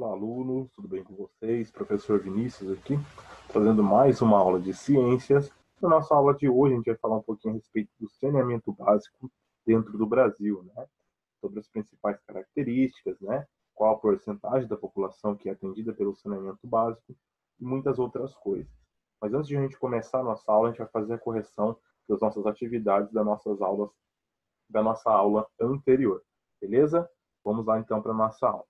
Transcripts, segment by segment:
Olá, alunos, tudo bem com vocês? Professor Vinícius aqui, trazendo mais uma aula de ciências. Na nossa aula de hoje, a gente vai falar um pouquinho a respeito do saneamento básico dentro do Brasil, né? Sobre as principais características, né? Qual a porcentagem da população que é atendida pelo saneamento básico e muitas outras coisas. Mas antes de a gente começar a nossa aula, a gente vai fazer a correção das nossas atividades das nossas aulas, da nossa aula anterior, beleza? Vamos lá então para a nossa aula.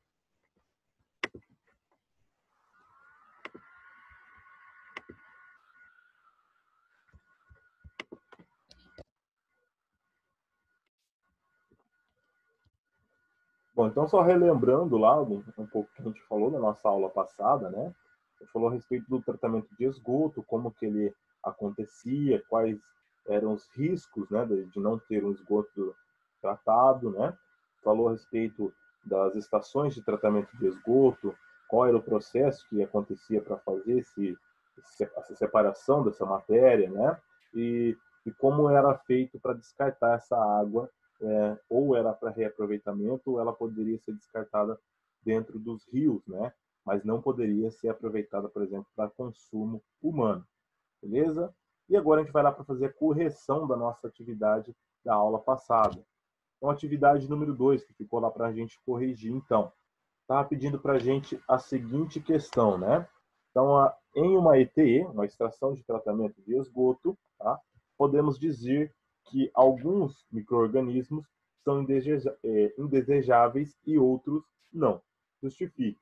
Bom, então só relembrando lá um pouco que a gente falou na nossa aula passada, né? A gente falou a respeito do tratamento de esgoto, como que ele acontecia, quais eram os riscos, né, de não ter um esgoto tratado, né? Falou a respeito das estações de tratamento de esgoto, qual era o processo que acontecia para fazer essa separação dessa matéria, né? E como era feito para descartar essa água, ou era para reaproveitamento, ou ela poderia ser descartada dentro dos rios, né? Mas não poderia ser aproveitada, por exemplo, para consumo humano. Beleza? E agora a gente vai lá para fazer a correção da nossa atividade da aula passada. Então, atividade número 2, que ficou lá para a gente corrigir, então. Estava pedindo para a gente a seguinte questão, né? Então, em uma ETE, uma extração de tratamento de esgoto, tá? Podemos dizer que alguns micro-organismos são indesejáveis e outros não. Justifique.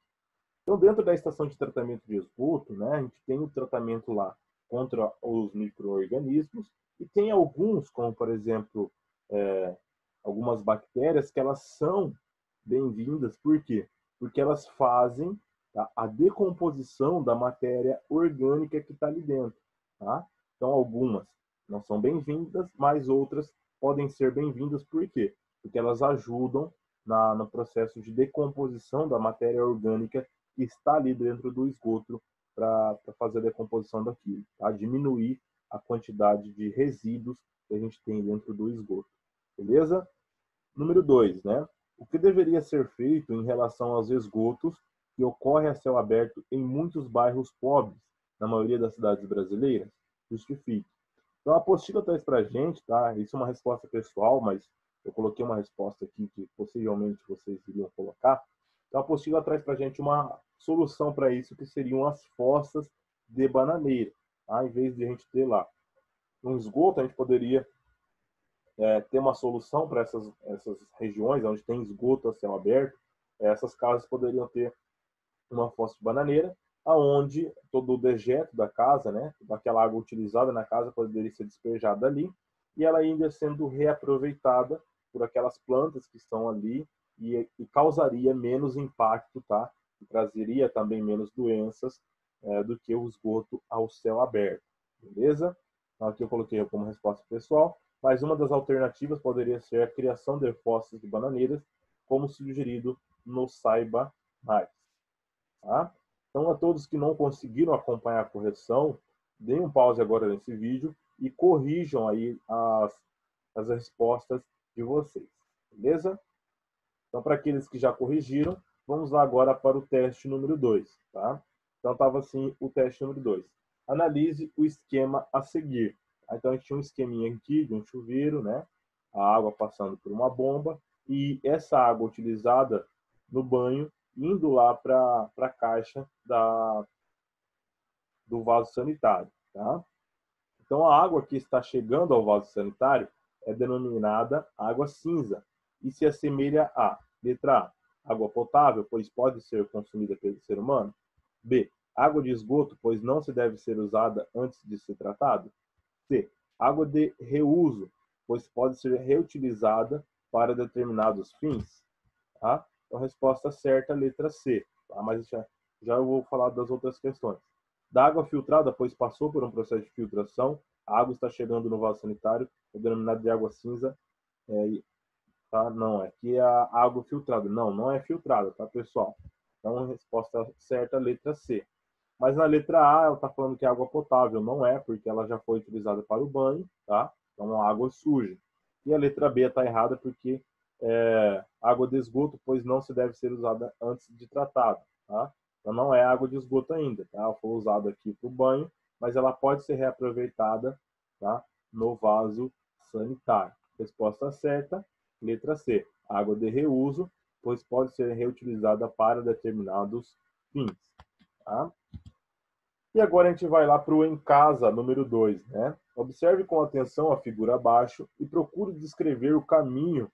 Então, dentro da estação de tratamento de esgoto, né, a gente tem o tratamento lá contra os micro-organismos e tem alguns, como por exemplo, algumas bactérias que elas são bem-vindas. Por quê? Porque elas fazem, tá, a decomposição da matéria orgânica que está ali dentro. Tá? Então, algumas não são bem-vindas, mas outras podem ser bem-vindas. Por quê? Porque elas ajudam no processo de decomposição da matéria orgânica que está ali dentro do esgoto para fazer a decomposição daquilo, tá? Diminuir a quantidade de resíduos que a gente tem dentro do esgoto. Beleza? Número 2, né? O que deveria ser feito em relação aos esgotos que ocorre a céu aberto em muitos bairros pobres, na maioria das cidades brasileiras? Justifique. Então, a apostila traz para a gente, tá? Isso é uma resposta pessoal, mas eu coloquei uma resposta aqui que possivelmente vocês iriam colocar. Então, a apostila traz para a gente uma solução para isso, que seriam as fossas de bananeira. Tá? Em vez de a gente ter lá um esgoto, a gente poderia ter uma solução para essas regiões onde tem esgoto a céu aberto. Essas casas poderiam ter uma fossa de bananeira, aonde todo o dejeto da casa, né, daquela água utilizada na casa, poderia ser despejada ali, e ela ainda sendo reaproveitada por aquelas plantas que estão ali e causaria menos impacto, tá? E trazeria também menos doenças do que o esgoto ao céu aberto, beleza? Então, aqui eu coloquei como resposta pessoal, mas uma das alternativas poderia ser a criação de fossas de bananeiras, como sugerido no Saiba Mais. Tá? Então, a todos que não conseguiram acompanhar a correção, deem um pause agora nesse vídeo e corrijam aí as respostas de vocês, beleza? Então, para aqueles que já corrigiram, vamos lá agora para o teste número 2, tá? Então, estava assim o teste número 2. Analise o esquema a seguir. Então, a gente tinha um esqueminha aqui de um chuveiro, né? A água passando por uma bomba e essa água utilizada no banho indo lá para a caixa do vaso sanitário, tá? Então, a água que está chegando ao vaso sanitário é denominada água cinza e se assemelha a, letra A, água potável, pois pode ser consumida pelo ser humano. B, água de esgoto, pois não se deve ser usada antes de ser tratada. C, água de reuso, pois pode ser reutilizada para determinados fins. Tá? Então, a resposta certa é a letra C. Tá? Mas já eu vou falar das outras questões. Da água filtrada, pois passou por um processo de filtração, a água está chegando no vaso sanitário, é denominada de água cinza. Tá? Não, aqui é a água filtrada. Não, não é filtrada, tá, pessoal? Então, a resposta certa é a letra C. Mas na letra A, ela está falando que é água potável. Não é, porque ela já foi utilizada para o banho, tá? Então, a água suja. E a letra B está errada porque água de esgoto, pois não se deve ser usada antes de tratada, tá? Então não é água de esgoto ainda, tá? Ela foi usada aqui para o banho, mas ela pode ser reaproveitada, tá? No vaso sanitário. Resposta certa, letra C. Água de reuso, pois pode ser reutilizada para determinados fins, tá? E agora a gente vai lá para o em casa, número 2, né? Observe com atenção a figura abaixo e procure descrever o caminho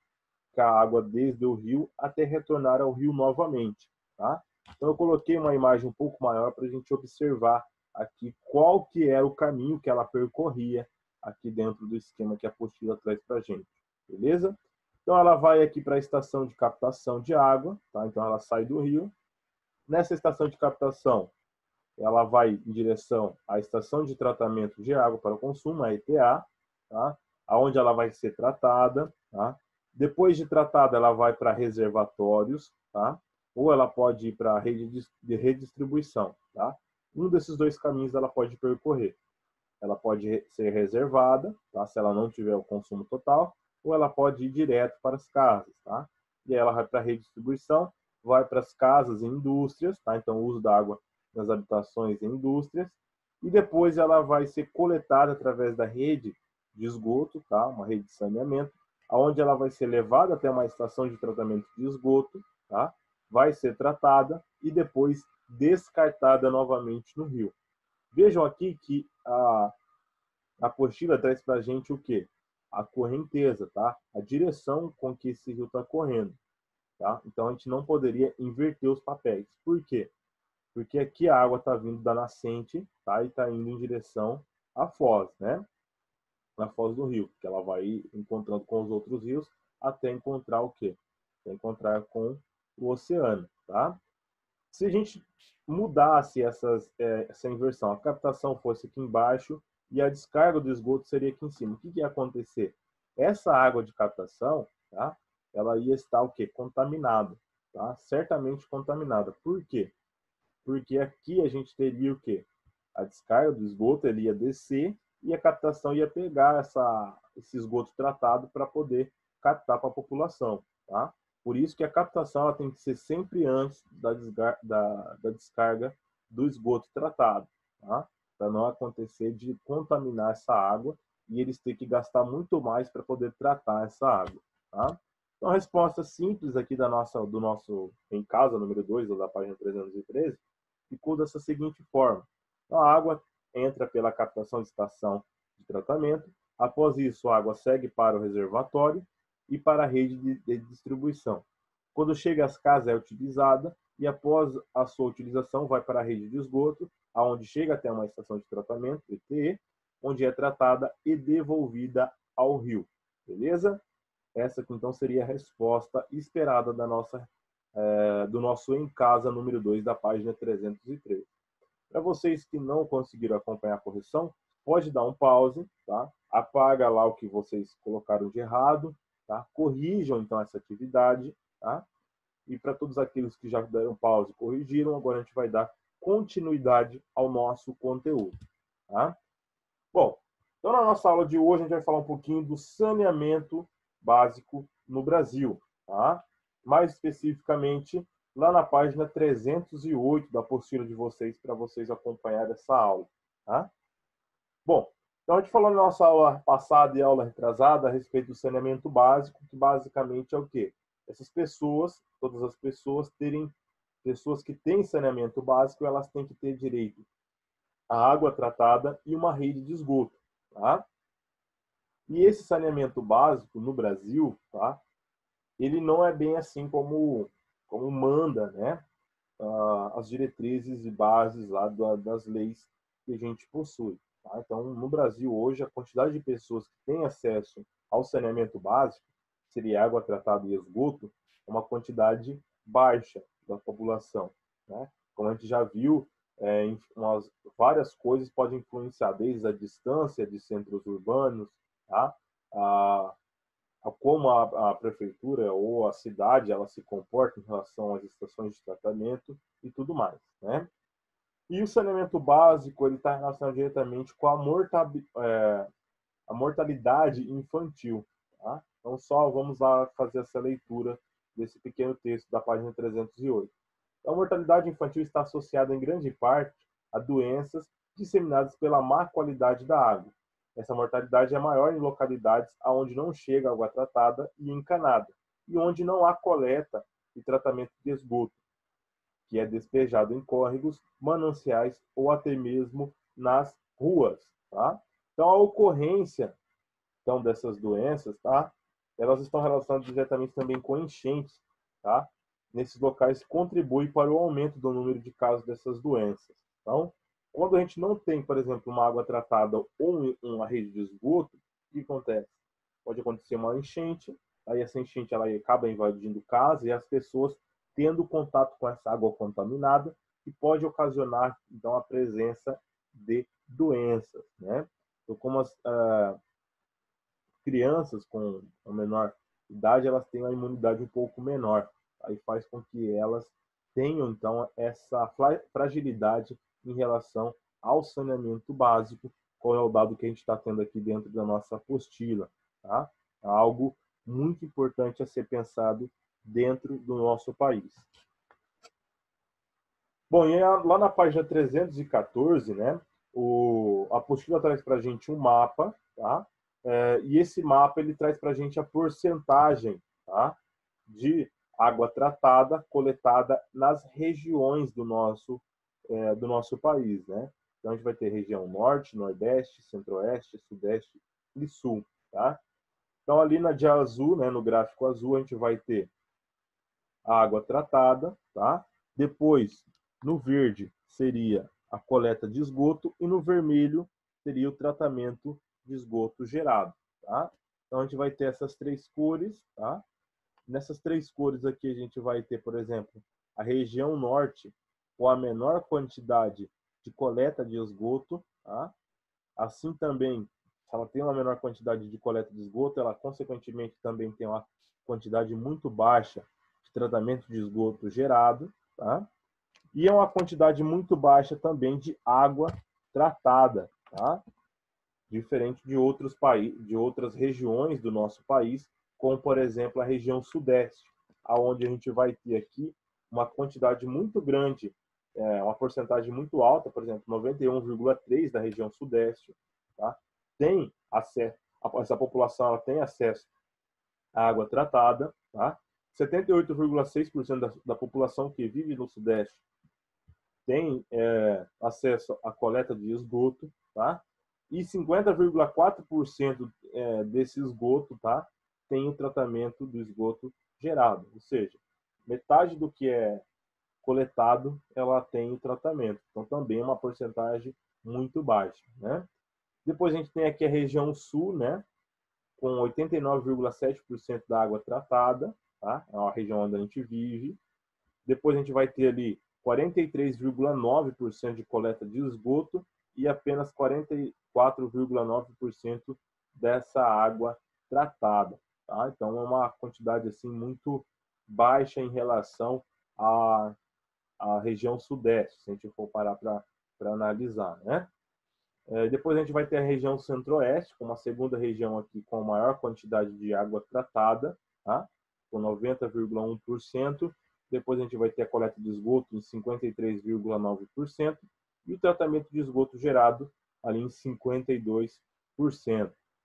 que a água desde o rio até retornar ao rio novamente, tá? Então eu coloquei uma imagem um pouco maior para a gente observar aqui qual que é o caminho que ela percorria aqui dentro do esquema que a apostila traz para a gente, beleza? Então ela vai aqui para a estação de captação de água, tá? Então ela sai do rio. Nessa estação de captação, ela vai em direção à estação de tratamento de água para o consumo, a ETA, tá? Onde ela vai ser tratada, tá? Depois de tratada, ela vai para reservatórios, tá? Ou ela pode ir para a rede de redistribuição, tá? Um desses dois caminhos ela pode percorrer. Ela pode ser reservada, tá? Se ela não tiver o consumo total, ou ela pode ir direto para as casas, tá? E aí ela vai para a redistribuição, vai para as casas e indústrias, tá? Então o uso da água nas habitações e indústrias, e depois ela vai ser coletada através da rede de esgoto, tá? Uma rede de saneamento, aonde ela vai ser levada até uma estação de tratamento de esgoto, tá? Vai ser tratada e depois descartada novamente no rio. Vejam aqui que a apostila traz para a gente o quê? A correnteza, tá? A direção com que esse rio está correndo, tá? Então a gente não poderia inverter os papéis. Por quê? Porque aqui a água está vindo da nascente, tá? E está indo em direção à foz, né? Na foz do rio, que ela vai encontrando com os outros rios até encontrar o quê? Até encontrar com o oceano, tá? Se a gente mudasse essa inversão, a captação fosse aqui embaixo e a descarga do esgoto seria aqui em cima, o que ia acontecer? Essa água de captação, tá? Ela ia estar o quê? Contaminada, tá? Certamente contaminada. Por quê? Porque aqui a gente teria o quê? A descarga do esgoto ele ia descer e a captação ia pegar esse esgoto tratado para poder captar para a população, tá? Por isso que a captação ela tem que ser sempre antes da descarga do esgoto tratado, tá? Para não acontecer de contaminar essa água e eles ter que gastar muito mais para poder tratar essa água, tá? Então, a resposta simples aqui do nosso em casa, número 2, da página 313, ficou dessa seguinte forma. Então, a água entra pela captação de estação de tratamento. Após isso, a água segue para o reservatório e para a rede de distribuição. Quando chega às casas, é utilizada e após a sua utilização, vai para a rede de esgoto, aonde chega até uma estação de tratamento, ETE, onde é tratada e devolvida ao rio. Beleza? Essa então seria a resposta esperada do nosso em casa número 2 da página 303. Para vocês que não conseguiram acompanhar a correção, pode dar um pause, tá? Apaga lá o que vocês colocaram de errado, tá? Corrijam então essa atividade, tá? E para todos aqueles que já deram pause e corrigiram, agora a gente vai dar continuidade ao nosso conteúdo, tá? Bom, então na nossa aula de hoje a gente vai falar um pouquinho do saneamento básico no Brasil, tá? Mais especificamente lá na página 308 da apostila de vocês, para vocês acompanharem essa aula, tá? Bom, então a gente falou na nossa aula passada e aula retrasada a respeito do saneamento básico, que basicamente é o quê? Essas pessoas, todas as pessoas pessoas que têm saneamento básico, elas têm que ter direito à água tratada e uma rede de esgoto, tá? E esse saneamento básico no Brasil, tá? Ele não é bem assim como manda, né? As diretrizes e bases lá das leis que a gente possui. Tá? Então, no Brasil hoje, a quantidade de pessoas que têm acesso ao saneamento básico, seria água tratada e esgoto, é uma quantidade baixa da população. Né? Como a gente já viu, várias coisas podem influenciar, desde a distância de centros urbanos, tá? a como a prefeitura ou a cidade ela se comporta em relação às estações de tratamento e tudo mais, né? E o saneamento básico ele está relacionado diretamente com a mortalidade infantil, tá? Então, só vamos lá fazer essa leitura desse pequeno texto da página 308. Então, a mortalidade infantil está associada em grande parte a doenças disseminadas pela má qualidade da água. Essa mortalidade é maior em localidades onde não chega água tratada e encanada, e onde não há coleta e tratamento de esgoto, que é despejado em córregos, mananciais ou até mesmo nas ruas. Tá? Então, a ocorrência dessas doenças, tá? Elas estão relacionadas diretamente também com enchentes, tá? Nesses locais contribui para o aumento do número de casos dessas doenças. Então, quando a gente não tem, por exemplo, uma água tratada ou uma rede de esgoto, o que acontece? Pode acontecer uma enchente, aí essa enchente ela acaba invadindo casa e as pessoas tendo contato com essa água contaminada e pode ocasionar, então, a presença de doenças, né? Então, como as crianças com a menor idade, elas têm uma imunidade um pouco menor. Aí faz com que elas tenham, então, essa fragilidade em relação ao saneamento básico, qual é o dado que a gente está tendo aqui dentro da nossa apostila. Tá? Algo muito importante a ser pensado dentro do nosso país. Bom, e lá na página 314, né, a apostila traz para a gente um mapa, tá? E esse mapa ele traz para a gente a porcentagem, tá, de água tratada coletada nas regiões do nosso país, né? Então a gente vai ter região norte, nordeste, centro-oeste, sudeste e sul, tá? Então ali na de azul, né, no gráfico azul, a gente vai ter a água tratada, tá? Depois, no verde seria a coleta de esgoto e no vermelho seria o tratamento de esgoto gerado, tá? Então a gente vai ter essas três cores, tá? Nessas três cores aqui a gente vai ter, por exemplo, a região norte com a menor quantidade de coleta de esgoto, tá? Assim também, se ela tem uma menor quantidade de coleta de esgoto, ela consequentemente também tem uma quantidade muito baixa de tratamento de esgoto gerado, tá? E é uma quantidade muito baixa também de água tratada, tá? Diferente de outros países, de outras regiões do nosso país, como por exemplo a região sudeste, aonde a gente vai ter aqui uma quantidade muito grande, uma porcentagem muito alta, por exemplo, 91,3 da região sudeste, tá? Tem acesso, essa população ela tem acesso à água tratada, tá? 78,6% da população que vive no sudeste tem acesso à coleta de esgoto, tá? E 50,4% desse esgoto, tá, tem o tratamento do esgoto gerado, ou seja, metade do que é coletado, ela tem o tratamento. Então também é uma porcentagem muito baixa, né? Depois a gente tem aqui a região sul, né, com 89,7% da água tratada, tá? É uma região onde a gente vive. Depois a gente vai ter ali 43,9% de coleta de esgoto e apenas 44,9% dessa água tratada. Tá? Então, é uma quantidade assim muito baixa em relação à região sudeste, se a gente for parar para analisar. Né? Depois a gente vai ter a região centro-oeste, como a segunda região aqui com a maior quantidade de água tratada, tá? Com 90,1%. Depois a gente vai ter a coleta de esgoto em 53,9% e o tratamento de esgoto gerado ali em 52%.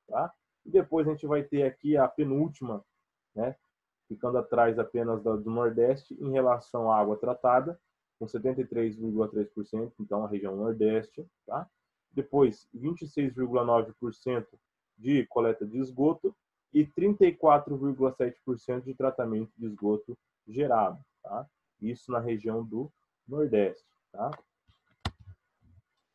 Tá? E depois a gente vai ter aqui a penúltima, né, ficando atrás apenas do Nordeste em relação à água tratada, com 73,3%, então a região Nordeste. Tá? Depois 26,9% de coleta de esgoto e 34,7% de tratamento de esgoto gerado. Tá? Isso na região do Nordeste. Tá?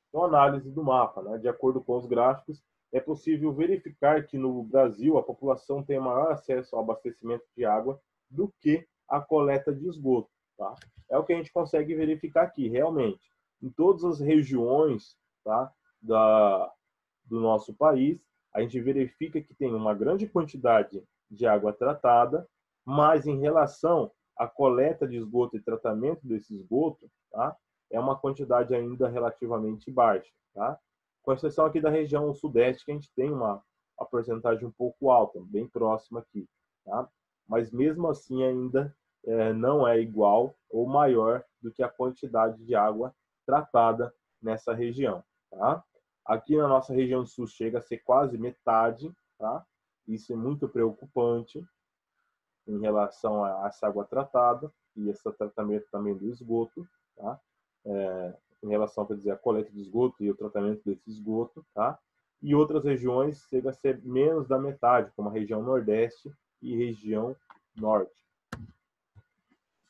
Então, análise do mapa. Né? De acordo com os gráficos, é possível verificar que no Brasil a população tem maior acesso ao abastecimento de água do que a coleta de esgoto. Tá? É o que a gente consegue verificar aqui, realmente. Em todas as regiões, tá, do nosso país, a gente verifica que tem uma grande quantidade de água tratada, mas em relação à coleta de esgoto e tratamento desse esgoto, tá, é uma quantidade ainda relativamente baixa. Tá? Com exceção aqui da região sudeste, que a gente tem uma a porcentagem um pouco alta, bem próxima aqui, tá? Mas mesmo assim ainda não é igual ou maior do que a quantidade de água tratada nessa região, tá? Aqui na nossa região sul chega a ser quase metade, tá? Isso é muito preocupante em relação a essa água tratada e esse tratamento também do esgoto, tá? Em relação, quer dizer, a coleta de esgoto e o tratamento desse esgoto, tá? E outras regiões chega a ser menos da metade, como a região Nordeste e região Norte.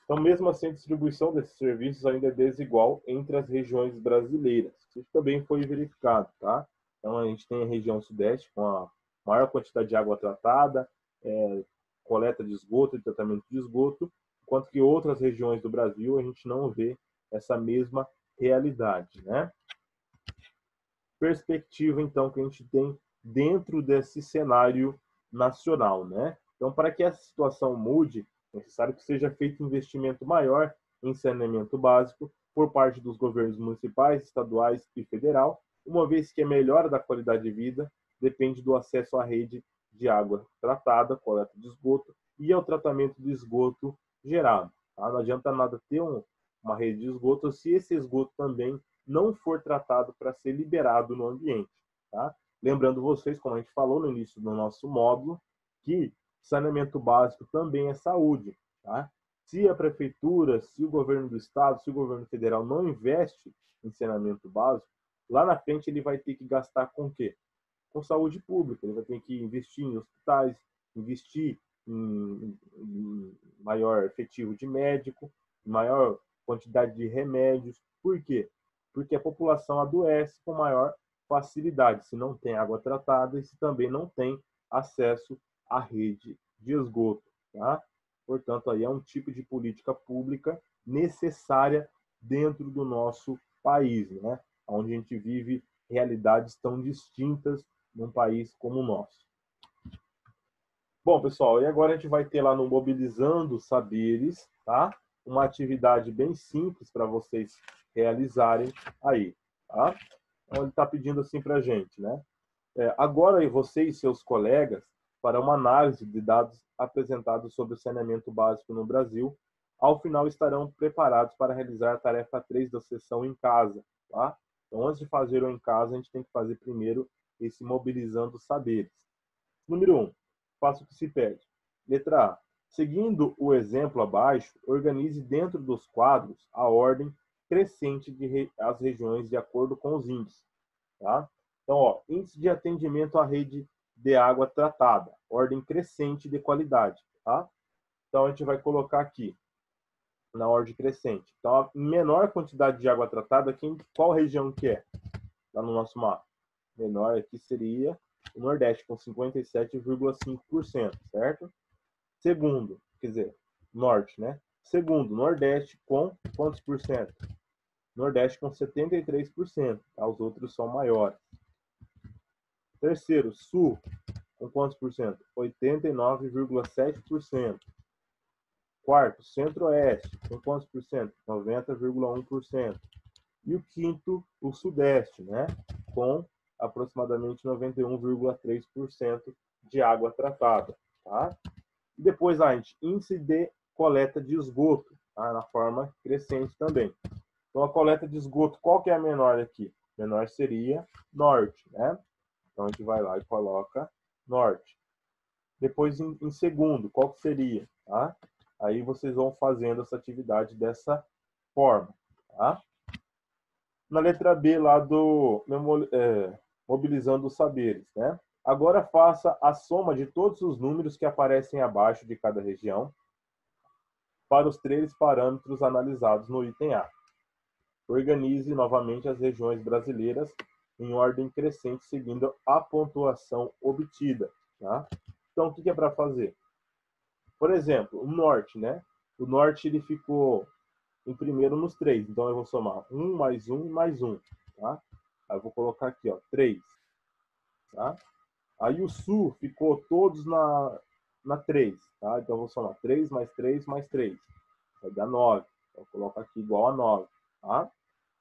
Então, mesmo assim, a distribuição desses serviços ainda é desigual entre as regiões brasileiras. Isso também foi verificado, tá? Então, a gente tem a região Sudeste com a maior quantidade de água tratada, coleta de esgoto e tratamento de esgoto, enquanto que outras regiões do Brasil a gente não vê essa mesma realidade, né? Perspectiva, então, que a gente tem dentro desse cenário nacional, né? Então, para que essa situação mude, é necessário que seja feito um investimento maior em saneamento básico por parte dos governos municipais, estaduais e federal, uma vez que a melhora da qualidade de vida depende do acesso à rede de água tratada, coleta de esgoto e ao tratamento de esgoto gerado. Tá? Não adianta nada ter uma rede de esgoto se esse esgoto também não for tratado para ser liberado no ambiente. Tá? Lembrando vocês, como a gente falou no início do nosso módulo, que saneamento básico também é saúde. Tá? Se a prefeitura, se o governo do estado, se o governo federal não investe em saneamento básico, lá na frente ele vai ter que gastar com o quê? Com saúde pública. Ele vai ter que investir em hospitais, investir em maior efetivo de médico, maior quantidade de remédios. Por quê? Porque a população adoece com maior facilidade se não tem água tratada e se também não tem acesso à rede de esgoto. Tá? Portanto, aí é um tipo de política pública necessária dentro do nosso país, né? Onde a gente vive realidades tão distintas num país como o nosso. Bom, pessoal, e agora a gente vai ter lá no Mobilizando Saberes, tá? Uma atividade bem simples para vocês realizarem aí, tá? Então, ele está pedindo assim para a gente, né? Agora, você e seus colegas farão uma análise de dados apresentados sobre o saneamento básico no Brasil. Ao final, estarão preparados para realizar a tarefa 3 da sessão em casa, tá? Então, antes de fazer o em casa, a gente tem que fazer primeiro esse Mobilizando Saberes. Número 1. Faça o que se pede. Letra A. Seguindo o exemplo abaixo, organize dentro dos quadros a ordem crescente as regiões de acordo com os índices. Tá? Então, ó, índice de atendimento à rede de água tratada, ordem crescente de qualidade. Tá? Então, a gente vai colocar aqui na ordem crescente. Então, a menor quantidade de água tratada, qual região que é? Lá no nosso mapa. Menor aqui seria o Nordeste, com 57,5%, certo? Segundo, quer dizer, Norte, né? Segundo, Nordeste com quantos por cento? Nordeste com 73%, tá? Os outros são maiores. Terceiro, Sul, com quantos por cento? 89,7%. Quarto, Centro-Oeste, com quantos por cento? 90,1%. E o quinto, o Sudeste, né? Com aproximadamente 91,3% de água tratada, tá? E depois, índice de coleta de esgoto, tá? Na forma crescente também. Então, a coleta de esgoto, qual que é a menor aqui? Menor seria Norte, né? Então, a gente vai lá e coloca Norte. Depois, em segundo, qual que seria? Tá? Aí vocês vão fazendo essa atividade dessa forma, tá? Na letra B, lá do Mobilizando os Saberes, né? Agora faça a soma de todos os números que aparecem abaixo de cada região para os 3 parâmetros analisados no item A. Organize novamente as regiões brasileiras em ordem crescente, seguindo a pontuação obtida. Tá? Então, o que é para fazer? Por exemplo, o Norte, né? O Norte ele ficou em primeiro nos 3, então eu vou somar 1 mais 1 mais 1. Tá? Aí eu vou colocar aqui, ó, 3. Tá? Aí o Sul ficou todos na 3. Tá? Então eu vou somar 3 mais 3 mais 3. Vai dar 9. Então eu coloco aqui igual a 9. Tá?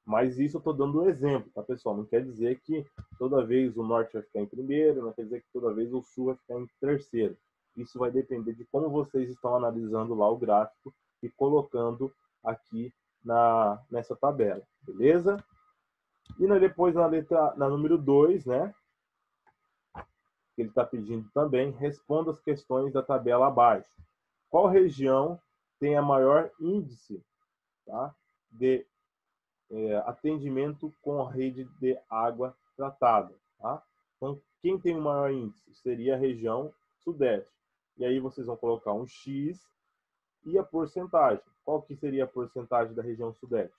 Mas isso eu estou dando um exemplo, tá, pessoal? Não quer dizer que toda vez o norte vai ficar em primeiro, não quer dizer que toda vez o sul vai ficar em terceiro. Isso vai depender de como vocês estão analisando lá o gráfico e colocando aqui nessa tabela, beleza? E depois na número 2, né? Que ele está pedindo também, responda as questões da tabela abaixo. Qual região tem a maior índice, tá, de atendimento com a rede de água tratada? Tá? Então, quem tem o maior índice seria a região sudeste. E aí vocês vão colocar um X e a porcentagem. Qual que seria a porcentagem da região sudeste?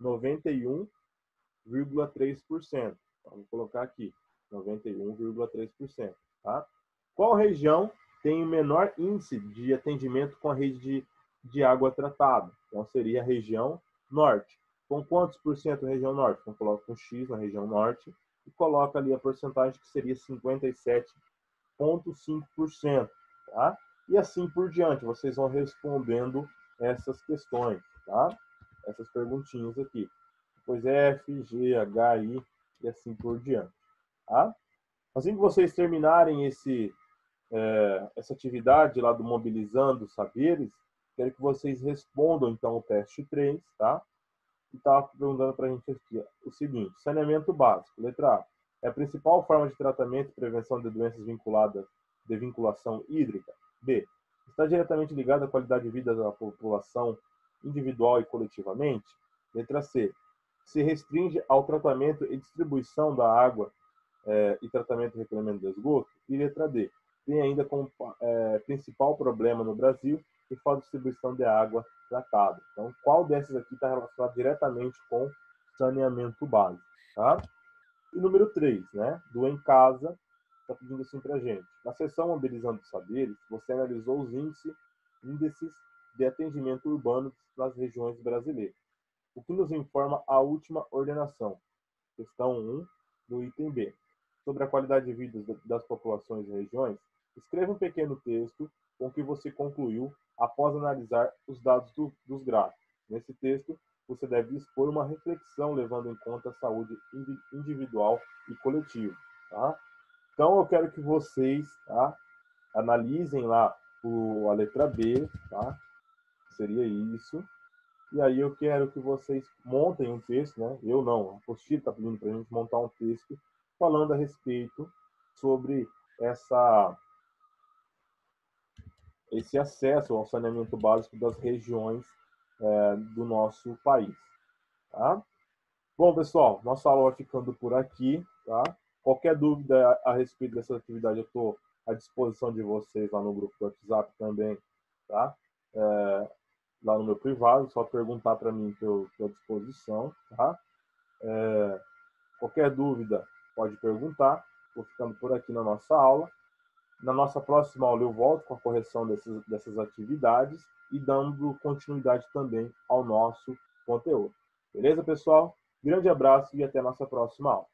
91,3%. Então, vou colocar aqui, 91,3%. Tá? Qual região tem o menor índice de atendimento com a rede de água tratada? Então, seria a região norte. Com quantos por cento a região norte? Então, coloca um X na região norte e coloca ali a porcentagem que seria 57,5%. Tá? E assim por diante, vocês vão respondendo essas questões, tá? Essas perguntinhas aqui. Depois F, G, H, I e assim por diante. Tá? Assim que vocês terminarem essa atividade lá do Mobilizando Saberes, quero que vocês respondam, então, o teste 3, tá? E está perguntando para a gente aqui o seguinte: saneamento básico. Letra A. É a principal forma de tratamento e prevenção de doenças vinculadas de vinculação hídrica? B. Está diretamente ligada à qualidade de vida da população individual e coletivamente? Letra C. Se restringe ao tratamento e distribuição da água e tratamento e recolhimento de esgoto? E letra D. Tem ainda como principal problema no Brasil a falta de distribuição de água tratada. Então, qual dessas aqui está relacionado diretamente com saneamento básico? Tá? E número 3, né? Do Em Casa, está pedindo assim para a gente. Na seção Mobilizando Saberes, você analisou os índices de atendimento urbano nas regiões brasileiras. O que nos informa a última ordenação? Questão 1, do item B. Sobre a qualidade de vida das populações e regiões, escreva um pequeno texto com o que você concluiu após analisar os dados dos gráficos. Nesse texto, você deve expor uma reflexão levando em conta a saúde individual e coletiva. Tá? Então, eu quero que vocês, tá, analisem lá a letra B, tá? Seria isso. E aí eu quero que vocês montem um texto, né? Eu não, a apostila está pedindo para a gente montar um texto falando a respeito sobre esse acesso ao saneamento básico das regiões do nosso país. Tá? Bom, pessoal, nossa aula vai ficando por aqui. Tá? Qualquer dúvida a respeito dessa atividade, eu estou à disposição de vocês lá no grupo do WhatsApp também. Tá? Lá no meu privado, só perguntar para mim que eu estou à disposição. Tá? Qualquer dúvida, pode perguntar. Vou ficando por aqui na nossa aula. Na nossa próxima aula eu volto com a correção dessas atividades e dando continuidade também ao nosso conteúdo. Beleza, pessoal? Grande abraço e até a nossa próxima aula.